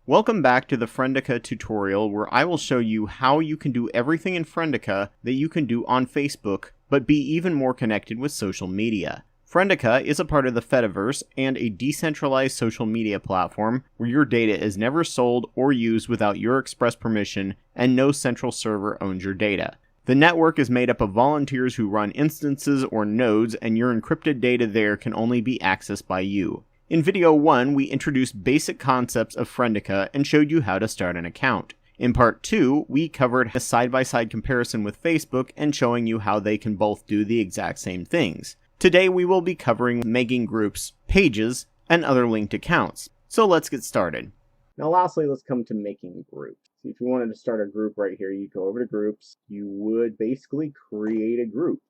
Welcome back to the Friendica tutorial, where I will show you how you can do everything in Friendica that you can do on Facebook, but be even more connected with social media. Friendica is a part of the Fediverse and a decentralized social media platform where your data is never sold or used without your express permission, and no central server owns your data. The network is made up of volunteers who run instances or nodes, and your encrypted data there can only be accessed by you. In video 1, we introduced basic concepts of Friendica and showed you how to start an account. In part 2, we covered a side-by-side comparison with Facebook and showing you how they can both do the exact same things. Today we will be covering making groups, pages, and other linked accounts. So let's get started. Now lastly, let's come to making groups. If you wanted to start a group right here, you go over to groups. You would basically create a group.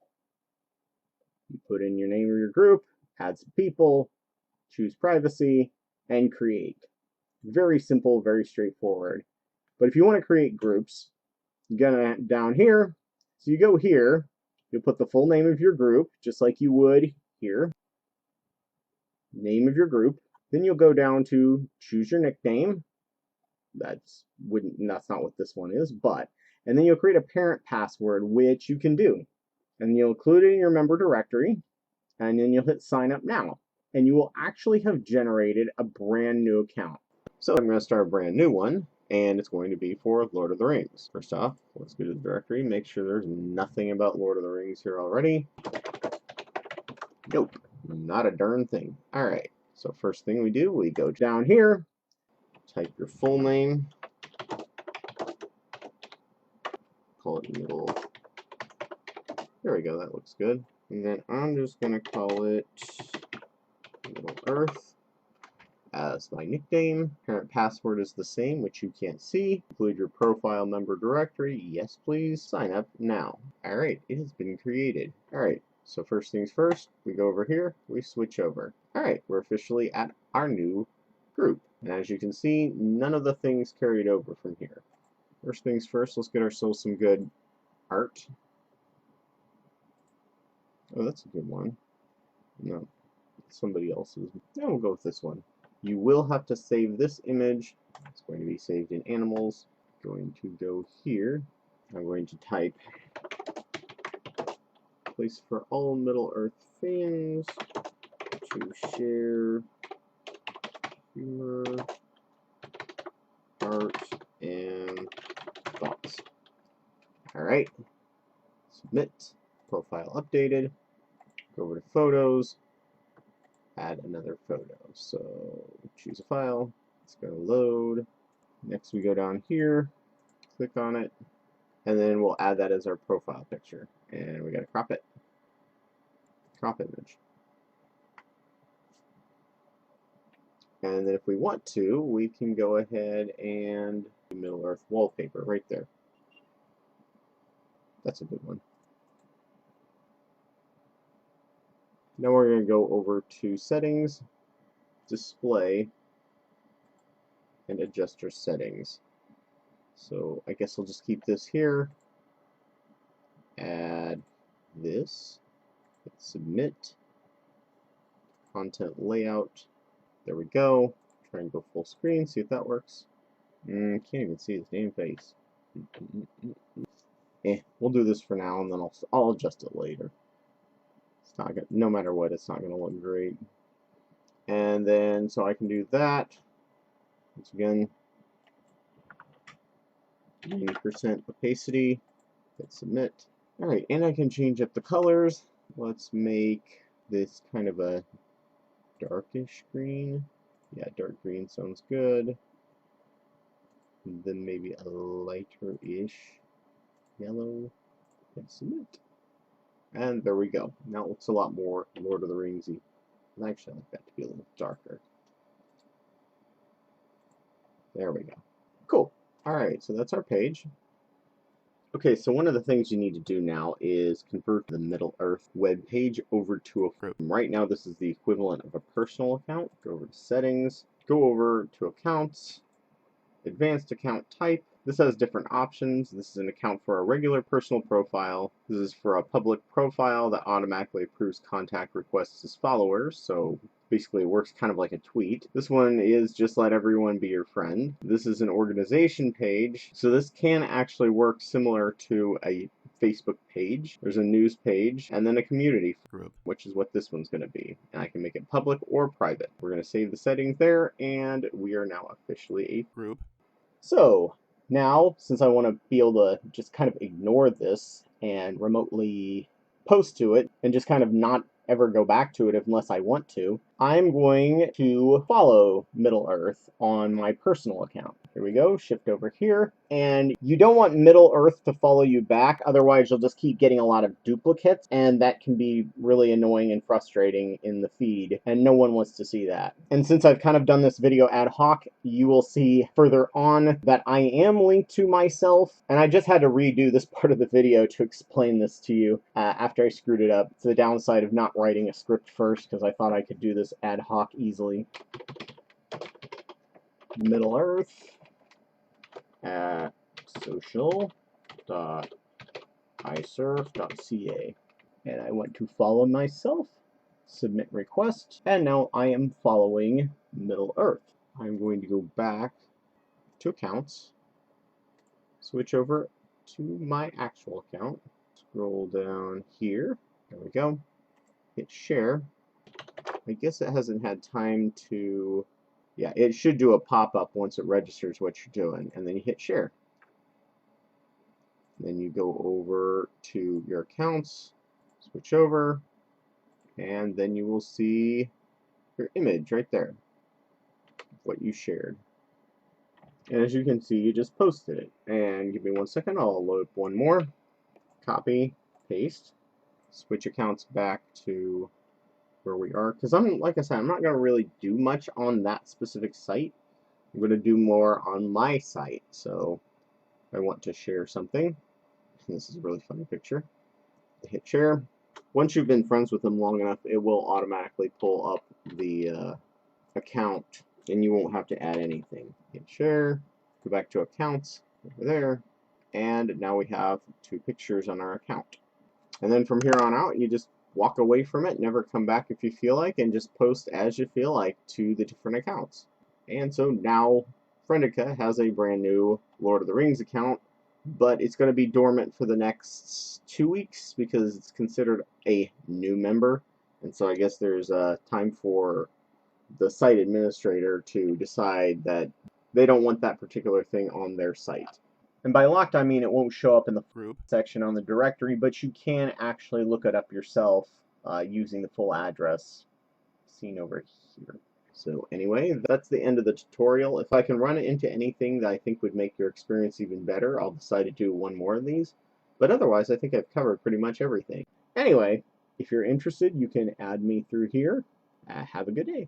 You put in your name of your group, add some people, choose privacy, and create. Very simple, very straightforward. But if you want to create groups, you're gonna down here, so you go here, you'll put the full name of your group, just like you would here. Name of your group. Then you'll go down to choose your nickname. That's not what this one is, and then you'll create a parent password, which you can do. And you'll include it in your member directory, and then you'll hit sign up now. And you will actually have generated a brand new account. So I'm going to start a brand new one, and it's going to be for Lord of the Rings. First off, let's go to the directory, make sure there's nothing about Lord of the Rings here already. Nope, not a darn thing. Alright, so first thing we do, we go down here, type your full name, call it middle. There we go, that looks good. And then I'm just going to call it Middle Earth as my nickname. Parent password is the same, which you can't see. Include your profile member directory. Yes, please. Sign up now. Alright, it has been created. Alright, so first things first, we go over here, we switch over. Alright, we're officially at our new group. And as you can see, none of the things carried over from here. First things first, let's get ourselves some good art. Oh, that's a good one. No, somebody else's. Now we'll go with this one. You will have to save this image. It's going to be saved in animals. Going to go here. I'm going to type place for all Middle Earth fans to share humor, art, and thoughts. Alright. Submit. Profile updated. Go over to photos. Add another photo. So choose a file. It's going to load. Next we go down here. Click on it. And then we'll add that as our profile picture. And we got to crop it. Crop image. And then if we want to, we can go ahead and Middle Earth wallpaper right there. That's a good one. Now we're going to go over to settings, display, and adjust your settings. So I guess I'll just keep this here. Add this. Hit submit. Content layout. There we go. Try and go full screen, see if that works. Can't even see his damn face. We'll do this for now, and then I'll adjust it later. It's not gonna, no matter what, it's not going to look great. And then, so I can do that. Once again, 90% opacity. Hit submit. Alright, and I can change up the colors. Let's make this kind of a darkish green. Yeah, dark green sounds good. And then maybe a lighter-ish yellow. Hit submit. And there we go. Now it looks a lot more Lord of the Ringsy. And actually, I like that to be a little darker. There we go. Cool. Alright, so that's our page. Okay, so one of the things you need to do now is convert the Middle Earth web page over to a group. Right now, this is the equivalent of a personal account. Go over to settings, go over to accounts, advanced account type. This has different options. This is an account for a regular personal profile. This is for a public profile that automatically approves contact requests as followers. So Basically, it works kind of like a tweet. This one is just let everyone be your friend. This is an organization page, so this can actually work similar to a Facebook page. There's a news page, and then a community group, which is what this one's going to be. And I can make it public or private. We're going to save the settings there, and we are now officially a group. So, now, since I want to be able to just kind of ignore this and remotely post to it, and just kind of not ever go back to it unless I want to, I'm going to follow Middle-earth on my personal account. Here we go, shift over here, and you don't want Middle-earth to follow you back, otherwise you'll just keep getting a lot of duplicates, and that can be really annoying and frustrating in the feed, and no one wants to see that. And since I've kind of done this video ad hoc, you will see further on that I am linked to myself, and I just had to redo this part of the video to explain this to you after I screwed it up. It's the downside of not writing a script first, because I thought I could do this ad hoc easily. Middle-earth at social.isurf.ca, and I went to follow myself, submit request, and now I am following Middle-earth. I'm going to go back to accounts, switch over to my actual account, scroll down here, there we go, hit share. I guess it hasn't had time to, yeah, it should do a pop-up once it registers what you're doing, and then you hit share. Then you go over to your accounts, switch over, and then you will see your image right there, what you shared. And as you can see, you just posted it. And give me 1 second, I'll load one more. Copy, paste, switch accounts back to where we are. Because like I said, I'm not going to really do much on that specific site. I'm going to do more on my site. So if I want to share something, this is a really funny picture. Hit share. Once you've been friends with them long enough, it will automatically pull up the account, and you won't have to add anything. Hit share, go back to accounts, over there, and now we have 2 pictures on our account. And then from here on out, you just walk away from it, never come back if you feel like, and just post as you feel like to the different accounts. And so now Friendica has a brand new Lord of the Rings account, but it's going to be dormant for the next 2 weeks because it's considered a new member. And so I guess there's time for the site administrator to decide that they don't want that particular thing on their site. And by locked, I mean it won't show up in the group section on the directory, but you can actually look it up yourself using the full address seen over here. So anyway, that's the end of the tutorial. If I can run it into anything that I think would make your experience even better, I'll decide to do one more of these. But otherwise, I think I've covered pretty much everything. Anyway, if you're interested, you can add me through here. Have a good day.